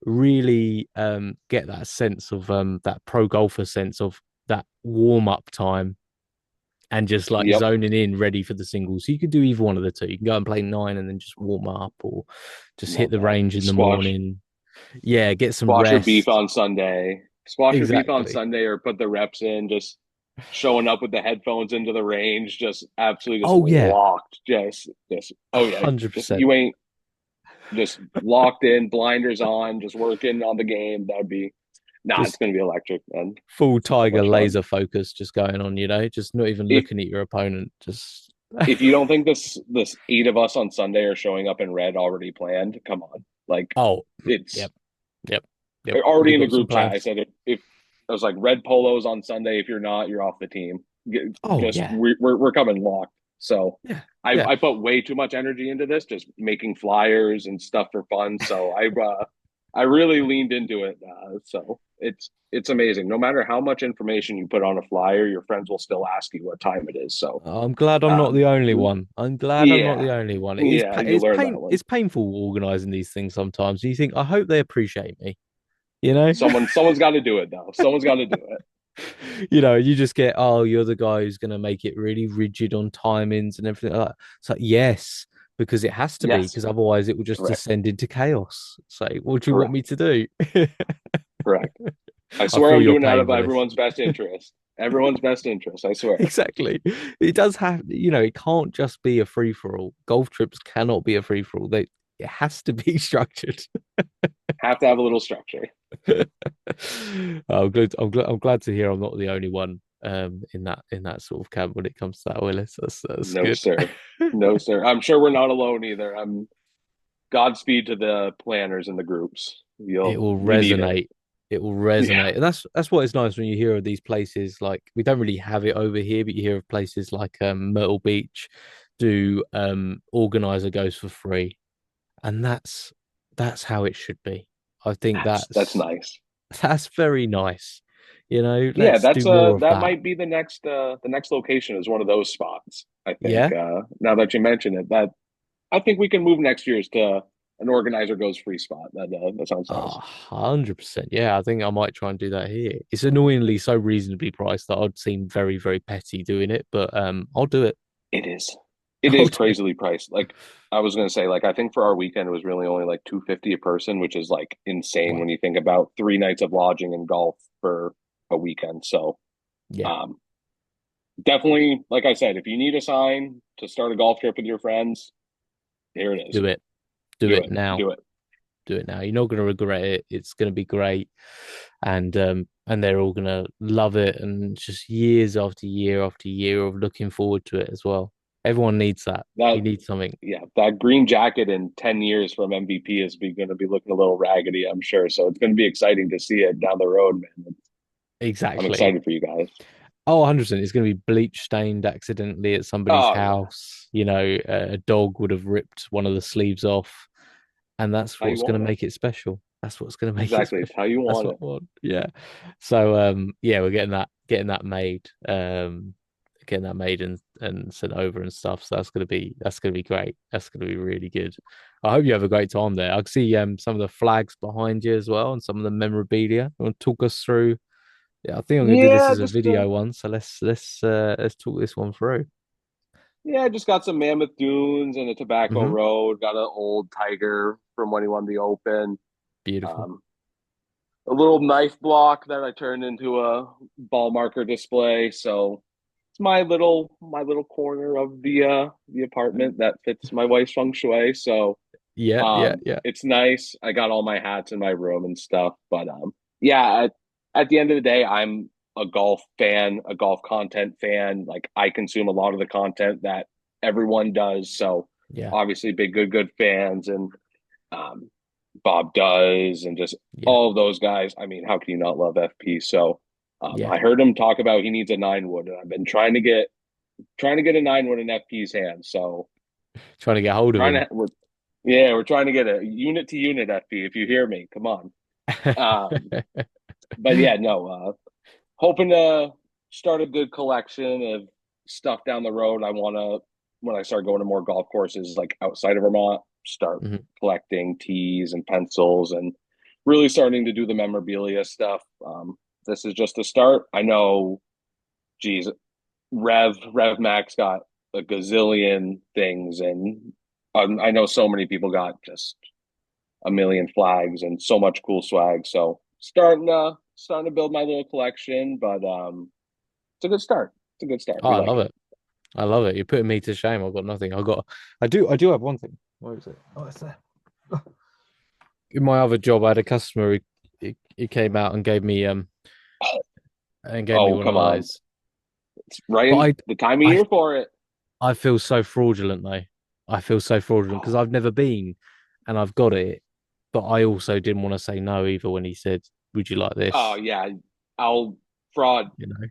really get that sense of that pro golfer sense of that warm up time and just like Yep. zoning in ready for the singles. So you could do either one of the two. You can go and play 9 and then just warm up, or just hit Love the that. range in the Squash. morning. Yeah, get some Squash your beef rest. on Sunday. Squash your beef on Exactly. Sunday, or put the reps in. Just showing up with the headphones into the range, just absolutely just Oh yeah, locked. Oh yeah, just 100%. you ain't just locked in, blinders on, just working on the game. That'd be nah. It's Just gonna be electric, man. full So tiger much fun. laser focus just going on, just not even If looking at your opponent. Just if you don't think this 8 of us on Sunday are showing up in red already planned, come on. Like oh, it's yep, yep, yep. already We've in the got some group chat. I plans. said if I was like red polos on Sunday. If you're not, you're off the team. Oh Just yeah, we're coming locked. So yeah, I yeah. I put way too much energy into this, just making flyers and stuff for fun. So I really leaned into it. So it's amazing. No matter how much information you put on a flyer, your friends will still ask you what time it is. So I'm glad I'm not um, the only one. I'm glad I'm not yeah, the only one. It is yeah, you learn that one. it's painful organizing these things sometimes. You think I hope they appreciate me, you know? Someone's got to do it though. Someone's got to do it. You just get, oh, you're the guy who's going to make it really rigid on timings and everything like that. It's like, yes, because it has to be, Yes, because otherwise it will just correct, descend into chaos. So, what do you want correct, me to do? correct. I I swear feel I'm your doing it out pain, of Willis. everyone's best interest. Everyone's best interest. I swear. Exactly. It does have, it can't just be a free for all. Golf trips cannot be a free for all. It has to be structured. Have to have a little structure. I'm glad to hear I'm not the only one in that sort of camp when it comes to that, Willis. That's No, good. sir. No, sir. I'm sure we're not alone either. I'm Godspeed to the planners and the groups. It will We need it. resonate. It will Yeah. resonate. And that's what is nice when you hear of these places. Like we don't really have it over here, but you hear of places like Myrtle Beach do organizer goes for free. And that's how it should be. I think That's nice. that's very nice. You know, Yeah, let's do more of that that. might be the next location is one of those spots. I think Yeah. now that you mention it, that I think we can move next year's to an organizer goes free spot. That sounds nice. 100%. Yeah, I think I might try and do that here. It's annoyingly so reasonably priced that I'd seem very, very petty doing it, but I'll do it. It is. It I'll is do it. crazily priced. Like I was gonna say, like I think for our weekend it was really only like 250 a person, which is like insane Wow. when you think about 3 nights of lodging and golf for a weekend. So Yeah. um definitely, like I said, if you need a sign to start a golf trip with your friends, here it is. Do it. Do Do it it. now. Do it. Do it now. You're not gonna regret it. It's gonna be great. And they're all gonna love it and just years after year of looking forward to it as well. Everyone needs that. That You need something. yeah, that green jacket in 10 years from MVP is going to be looking a little raggedy, I'm sure. So it's going to be exciting to see it down the road, man. I'm Exactly. excited for you guys. Oh, 100%. It's going to be bleach stained accidentally at somebody's Oh yeah, house. You know, a dog would have ripped one of the sleeves off, and that's how you what's going want to it. make it special. That's what's going to make it Exactly, it's special. how you That's want what it. I want. Yeah. So, yeah, we're getting that made. Getting that made and sent over and stuff. So that's gonna be great. That's gonna be really good. I hope you have a great time there. I can see some of the flags behind you as well and some of the memorabilia. You want to talk us through? Yeah, I think I'm gonna do this Yeah, as a just video one. So let's talk this one through. yeah, just got some Mammoth Dunes and a Tobacco Hmm. Road. Got an old Tiger from when he won the Open. Beautiful. Um, a little knife block that I turned into a ball marker display. So it's my little corner of the apartment that fits my wife's feng shui. So Yeah, yeah, yeah, it's nice. I got all my hats in my room and stuff. But yeah, at the end of the day, I'm a golf fan, a golf content fan. Like I consume a lot of the content that everyone does. So yeah, obviously, big good fans and um, Bob does and just yeah, all of those guys. I mean, how can you not love FP? So yeah. I heard him talk about he needs a 9 wood, and I've been trying to get a 9 wood in FP's hands. So Trying to get hold of trying him. to we're trying to get a unit to unit FP. If you hear me, come on. But yeah, no, hoping to start a good collection of stuff down the road. I want to when I start going to more golf courses like outside of Vermont, start Mhm. collecting tees and pencils and really starting to do the memorabilia stuff. This is just a start. I know, geez, Rev Max got a gazillion things, and I know so many people got just a million flags and so much cool swag. So starting to build my little collection, but it's a good start. It's a good start. Oh, We I like love it. it. I love it. You're putting me to shame. I've got nothing. I do have one thing. Where is it? Oh, it's there. In my other job, I had a customer who came out and gave me Oh, one of come on. those. It's right But in the time of I year for it. I feel so fraudulent though. I feel so fraudulent because Oh, I've never been and I've got it, but I also didn't want to say no either when he said, "Would you like oh this?" yeah. I'll fraud. You know.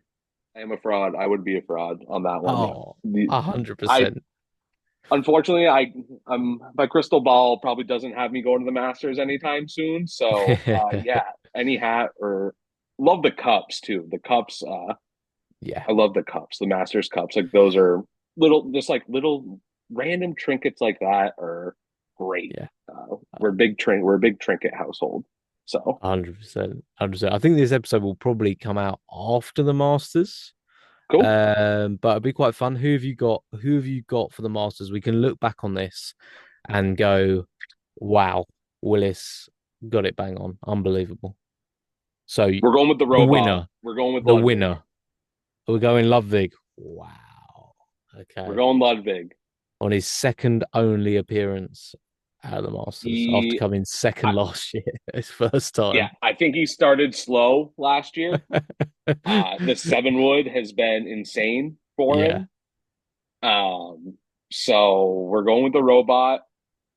I am a fraud. I would be a fraud on that one. Oh, The, a hundred I percent. unfortunately I'm my crystal ball probably doesn't have me going to the Masters anytime soon. So yeah, any hat or love the cups too. The cups Yeah, I love the cups, the Masters cups. Like those are little random trinkets like that are great. yeah. We're a big trinket household. So 100%. 100%. I think this episode will probably come out after the Masters. cool. But it'd be quite fun. Who have you got? Who have you got for the Masters? We can look back on this and go, wow, Willis got it bang on. Unbelievable. So We're going with the the robot. winner, We're going with the Ludwig. winner. We're going Ludwig. Wow. We're Okay. going Ludwig. On his second only appearance. out of the Masters after He, coming second I, last year, his first yeah, time. I think he started slow last year. The 7 wood has been insane for Yeah. him. So we're going with the robot.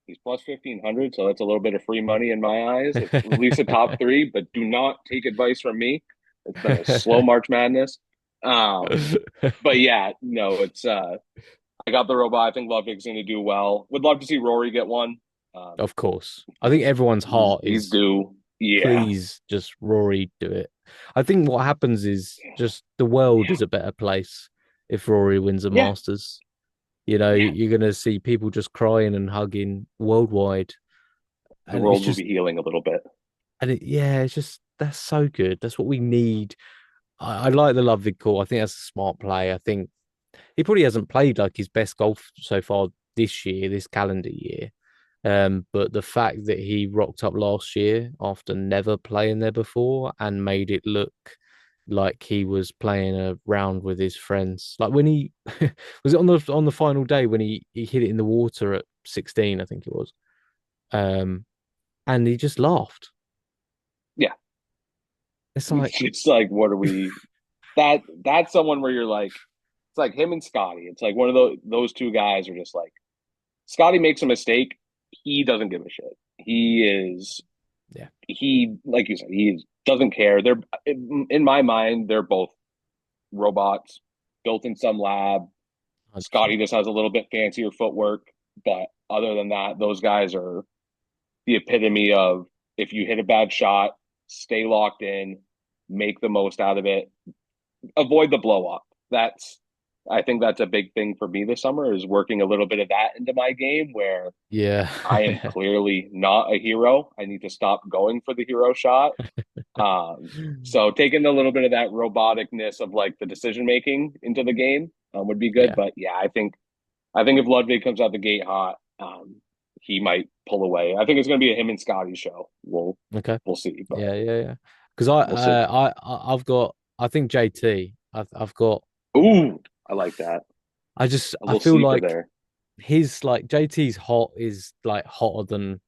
He's plus 1,500, so that's a little bit of free money in my eyes. At least a top three, but do not take advice from me. It's been a slow March Madness. But yeah, no, it's I got the robot. I think Ludwig's going to do well. Would love to see Rory get one. Um, Of course. I think everyone's heart he's is due. Yeah, please just Rory do it. I think what happens is just the world is a better place if Rory wins a yeah, Masters. You know, yeah. you're gonna see people just crying and hugging worldwide. The And it's world will just be healing a little bit. yeah, it's just that's so good. That's what we need. I like the Ludwig call. I think that's a smart play. I think he probably hasn't played like his best golf so far this year, this calendar year. But the fact that he rocked up last year after never playing there before and made it look like he was playing a round with his friends. Like when he was it on the final day when he hit it in the water at 16, I think it was. And he just laughed. Yeah, It's like it's like, what are we? That's someone where you're like, it's like him and Scotty. It's like one of those two guys are just like Scotty makes a mistake, he doesn't give a shit. yeah, He like you said, doesn't care. They're in my mind, they're both robots built in some lab. Scotty 100%. just has a little bit fancier footwork, but other than that, those guys are the epitome of if you hit a bad shot, stay locked in, make the most out of it, avoid the blow up. That's I think that's a big thing for me this summer is working a little bit of that into my game where Yeah. I am clearly not a hero. I need to stop going for the hero shot. So taking a little bit of that roboticness of like the decision making into the game would be good. Yeah. But yeah, I think if Ludwig comes out the gate hot, he might pull away. I think it's going to be a him and Scotty show. Okay. We'll see, but Yeah, yeah, yeah. Because we'll see. I've got I think JT. I've got Ooh, I like that. A I little feel sleeper like there. his like JT's hot is like hotter than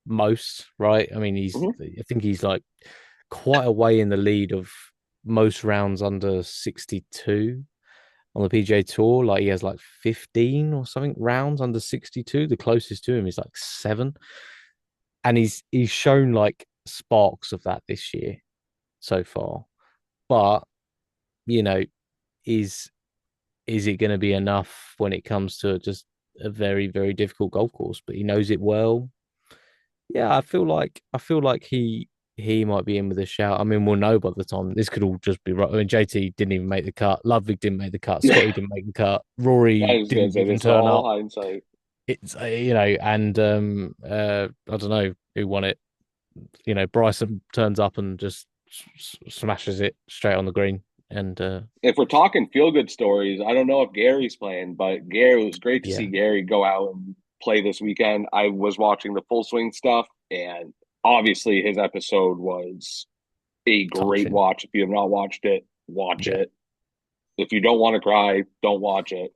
most, right? I mean, Mm-hmm. I think he's like quite a way in the lead of most rounds under 62 on the PGA Tour. Like he has like 15 or something rounds under 62. The closest to him is like 7. And he's shown like sparks of that this year so far. But, you know, is is it going to be enough when it comes to just a very, very difficult golf course? But he knows it well. Yeah, I feel like he might be in with a shout. I mean, we'll know by the time this could all just be right. I mean, JT didn't even make the cut. Ludwig didn't make the cut. Scotty I didn't make the cut. Rory was going to didn't say even this is turn all up. hindsight. It's and I don't know who won it. Bryson turns up and just smashes it straight on the green. And If we're talking feel good stories, I don't know if Gary's playing, but Gary, it was great to see yeah, Gary go out and play this weekend. I was watching the full swing stuff, and obviously his episode was a great touching. watch. If you have not watched it, watch Yeah, it. If you don't want to cry, don't watch it.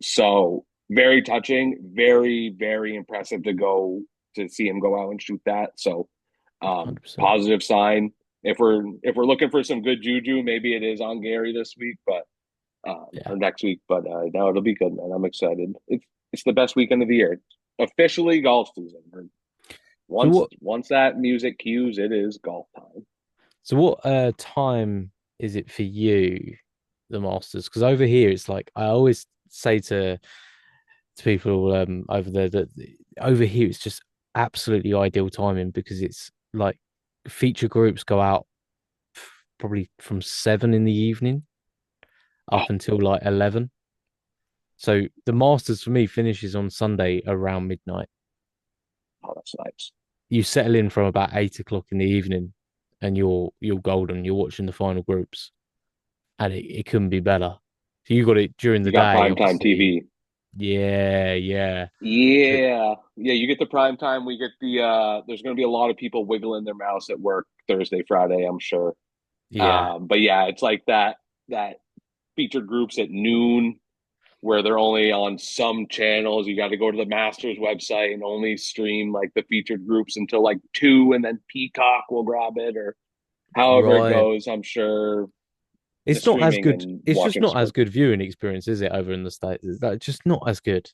So very touching, very, very impressive to go to see him go out and shoot that. So 100%. positive sign. If we're looking for some good juju, maybe it is on Gary this week, but Yeah. or next week. But no, it'll be good, man. I'm excited. It's the best weekend of the year. Officially golf season. So Once what? once that music cues, it is golf time. So what time is it for you, the Masters? Because over here it's like I always say to people over there that over here it's just absolutely ideal timing because it's like feature groups go out probably from 7 in the evening Oh, up until like 11. So the Masters for me finishes on Sunday around midnight. oh, that's nice. You settle in from about 8 o'clock in the evening and you're golden. You're watching the final groups and it couldn't be better. So you got it during the You got day, primetime obviously. TV. Yeah, yeah. So Yeah. Yeah, you get the prime time. We get the there's gonna be a lot of people wiggling their mouse at work Thursday, Friday, I'm sure. yeah, But yeah, it's like that featured groups at noon. where they're only on some channels. You got to go to the Masters website and only stream like the featured groups until like 2, and then Peacock will grab it, or however it Right. goes. I'm sure the It's not as streaming good. and It's just watching not as sport, good viewing experience, is it, over in the States? Is that just not as good?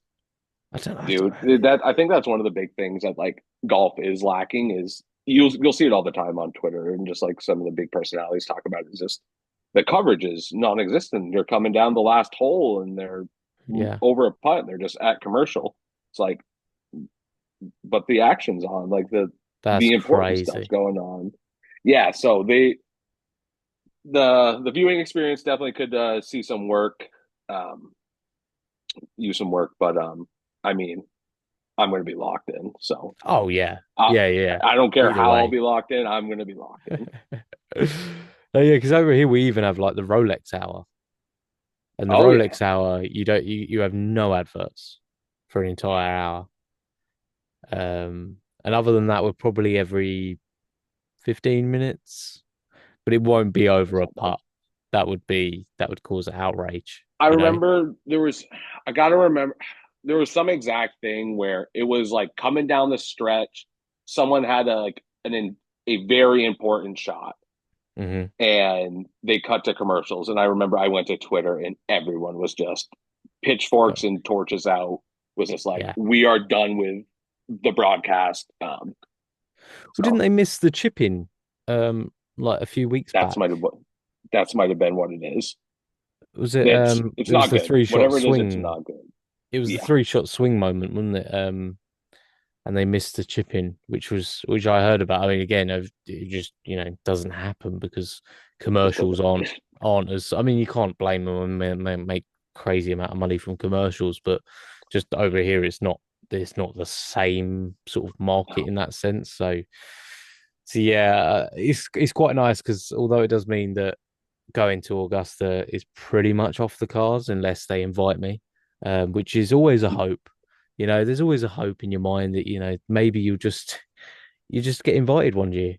I don't dude. That I think that's one of the big things that like golf is lacking is you'll see it all the time on Twitter, and just like some of the big personalities talk about it, is just the coverage is non-existent. They're coming down the last hole and they're yeah, over a putt. They're just at commercial. It's like, but the action's on, like that's the important stuff's crazy. going on. Yeah, so the viewing experience definitely could see some work, um, use some work, but I mean, I'm going to be locked in, so Oh yeah, I yeah, yeah. I don't care Either how I'll way. be locked in. I'm going to be locked in. Oh yeah, because over here we even have like the Rolex hour, and the Oh yeah, Rolex hour you don't you have no adverts for an entire hour. And other than that, we're probably every 15 minutes, but it won't be over that's a not bad. putt. That would cause outrage, I you know? remember there was, I got to remember, there was some exact thing where it was like coming down the stretch, someone had a very important shot, Hmm. and they cut to commercials. And I remember I went to Twitter and everyone was just pitchforks and torches out, was just like, Yeah. we are done with the broadcast. Well, didn't So they miss the chip in like a few weeks that's back? might have that's might have been what it is. Was it It's it was not the good. three shot Whatever it is, it's swing. not good. It was the Yeah. 3 shot swing moment, wasn't it? And they missed the chip in, which I heard about. I mean, again, it just doesn't happen because Just commercials doesn't. aren't as. I mean, you can't blame them and make crazy amount of money from commercials, but just over here, it's not the same sort of market in that sense. So yeah, it's quite nice because although it does mean that going to Augusta is pretty much off the cards unless they invite me, which is always a hope. There's always a hope in your mind that maybe you just get invited one year,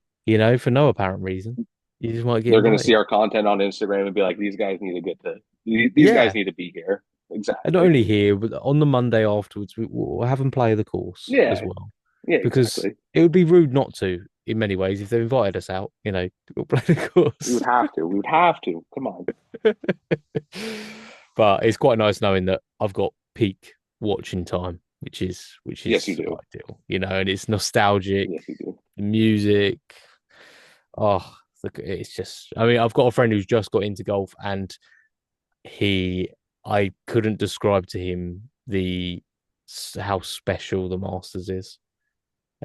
for no apparent reason. You just might get They're going to see invited. our content on Instagram and be like, these guys need to these guys Yeah, need to be here. and not Exactly. only here, but on the Monday afterwards, we'll have them play the course as Yeah. well Yeah, because exactly. it would be rude not to. In many ways, if they invited us out, we'll play the We would course. have to. We would have to. Come on. But it's quite nice knowing that I've got peak watching time, which Yes, you is do. ideal, and it's nostalgic, Yes, you do. music. Oh, it's just. I mean, I've got a friend who's just got into golf, and he, I couldn't describe to him the how special the Masters is.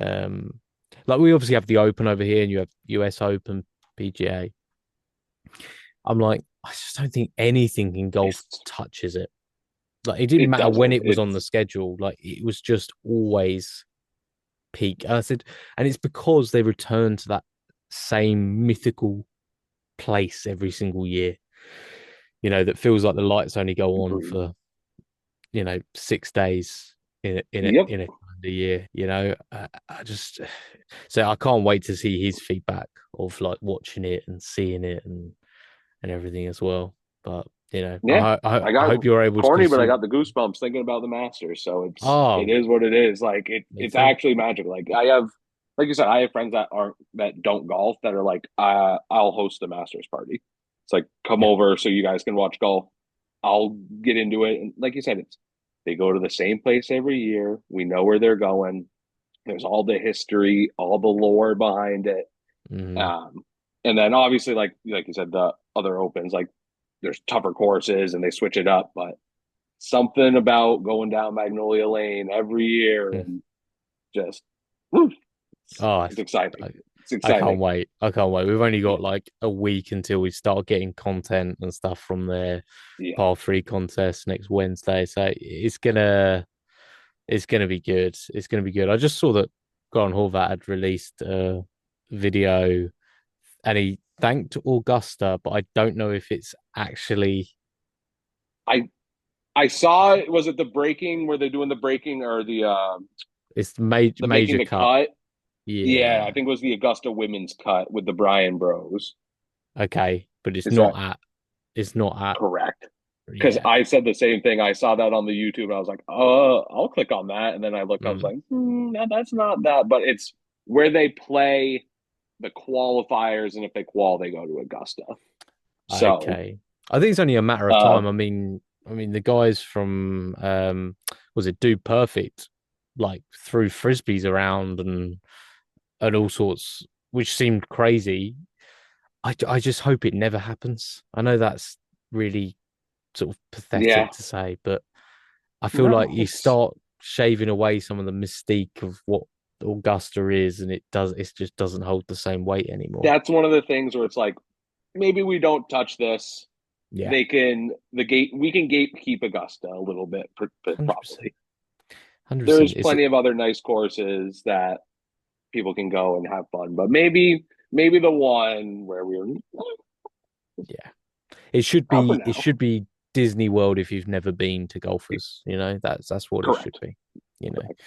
Um, like we obviously have the Open over here, and you have US Open, PGA. I'm like, I just don't think anything in golf It's, touches it. Like it didn't it matter when doesn't. it was on the schedule. Like it was just always peak. And I said, and it's because they return to that same mythical place every single year. That feels like the lights only go on Agreed. for 6 days Yep. in a calendar year. I just so I can't wait to see his feedback of like watching it and seeing it and everything as well. But Yeah. I I got hope you're able to corny, but I consume. got the goosebumps thinking about the Masters. So it Oh, is what it is. Like me it's too. actually magic. Like I have, like you said, I have friends that don't golf that are like, I'll host a Masters party. It's like, come Yeah. over so you guys can watch golf. I'll get into it. And like you said, they go to the same place every year. We know where they're going. There's all the history, all the lore behind it. Mm. Um, and then obviously, like you said, the other opens, like there's tougher courses and they switch it up, but something about going down Magnolia Lane every year Mm. and just woo, Oh, it's exciting. I, It's I can't exciting. wait. I can't wait. We've only Yeah, got like a week until we start getting content and stuff from their yeah. par three contest next Wednesday. So it's gonna be good. It's gonna be good. I just saw that Grant Horvat had released a video and he thanked Augusta, but I don't know if it's actually I I saw it. Was it the breaking? Were they doing the breaking or it's the making major the cut. cut? Yeah, Yeah. I think it was the Augusta women's cut with the Bryan Bros. Okay. But Is that it's not at correct? because Yeah. I said the same thing. I saw that on the YouTube and I was like, I'll click on that. And then I looked, I was Mm. like, that's not that. But it's where they play the qualifiers. And if they qual, they go to Augusta. So, Okay. I think it's only a matter of uh, time. I mean the guys from was it Do Perfect like threw frisbees around and all sorts, which seemed crazy. I just hope it never happens. I know that's really sort of yeah, pathetic to say, but I feel like no, you start shaving away some of the mystique of what Augusta is, and it just doesn't hold the same weight anymore. that's one of the things where it's like, maybe we don't touch this. Yeah, We can gatekeep Augusta a little bit, 100%, probably. 100%. There's Is it? plenty of other nice courses that people can go and have fun, but maybe the one where we were Yeah, it should out for be. It now. should be Disney World if you've never been to golfers. That's what it should Correct. be. You Correct.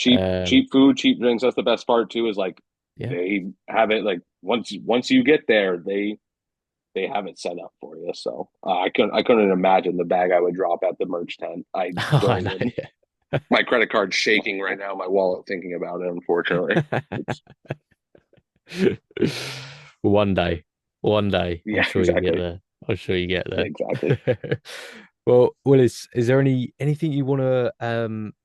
know, Cheap food, cheap drinks. That's the best part too. Is like yeah. they have it like once you get there, they have it set up for you. So I couldn't imagine the bag I would drop at the merch tent. I I don't know. even. My credit card's shaking right now. My wallet thinking about it. Unfortunately, Yeah. it's One day, one day, I'm yeah, sure you'll get exactly, there. I'm sure you get exactly. there. Well, Willis, is there anything you want to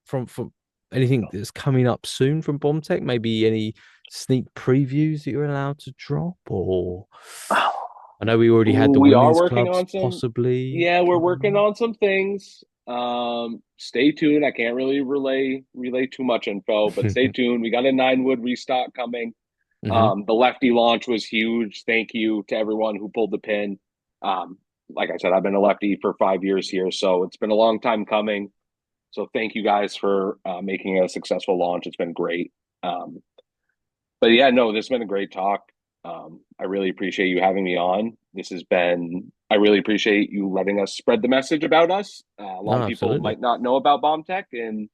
from anything that's coming up soon from BombTech? Maybe any sneak previews that you're allowed to drop, or I know we already had the We are women's working clubs on some. possibly Yeah, we're coming working up. on some things. Stay tuned. I can't really relay too much info, but stay tuned. We got a 9 wood restock coming. Hmm. The lefty launch was huge. Thank you to everyone who pulled the pin. Like I said, I've been a lefty for 5 years here, so it's been a long time coming. So thank you guys for making it a successful launch. It's been great. Um, but yeah, no, this has been a great talk. I really appreciate you having me on. I really appreciate you letting us spread the message about us. A lot No, of people absolutely. might not know about BombTech, and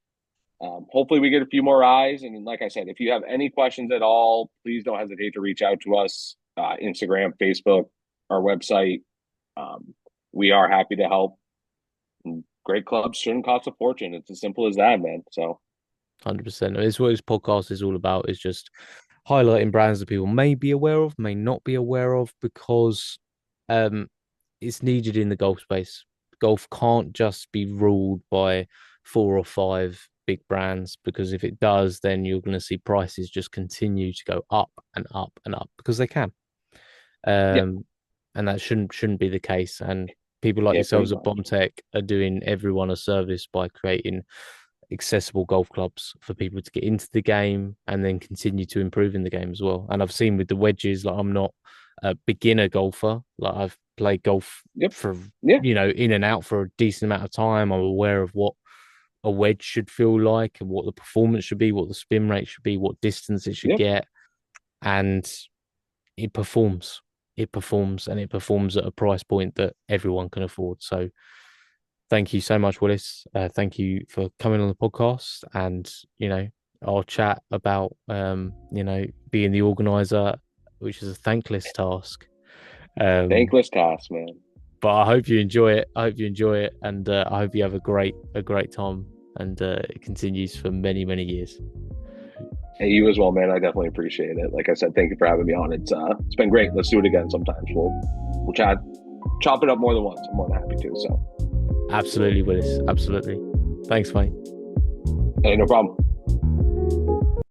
hopefully we get a few more eyes. And like I said, if you have any questions at all, please don't hesitate to reach out to us. Instagram, Facebook, our website. Um, we are happy to help. Great clubs shouldn't cost a fortune. It's as simple as that, man. So 100%. It's what this podcast is all about, is just highlighting brands that people may be aware of, may not be aware of, because um, it's needed in the golf space. Golf can't just be ruled by 4 or 5 big brands, because if it does, then you're going to see prices just continue to go up and up and up because they can. yeah, Um, and that shouldn't be the case. And people like yeah, pretty yourselves at much. BombTech are doing everyone a service by creating accessible golf clubs for people to get into the game and then continue to improve in the game as well. And I've seen with the wedges, like I'm not a beginner golfer. Like I've played golf Yep. for Yeah. in and out for a decent amount of time. I'm aware of what a wedge should feel like and what the performance should be, what the spin rate should be, what distance it should Yep. get. And it performs. It performs and it performs at a price point that everyone can afford. So thank you so much, Willis. Thank you for coming on the podcast, and our chat about being the organizer, which is a thankless task. Um, Thankless task, man. but I hope you enjoy it. I hope you enjoy it, and I hope you have a great time, and it continues for many many years. Hey, you as well, man. I definitely appreciate it. Like I said, thank you for having me on. It's been great. Let's do it again sometimes. We'll chop it up more than once. I'm more than happy to. So, Absolutely, Willis. Absolutely. Thanks, mate. hey, no problem.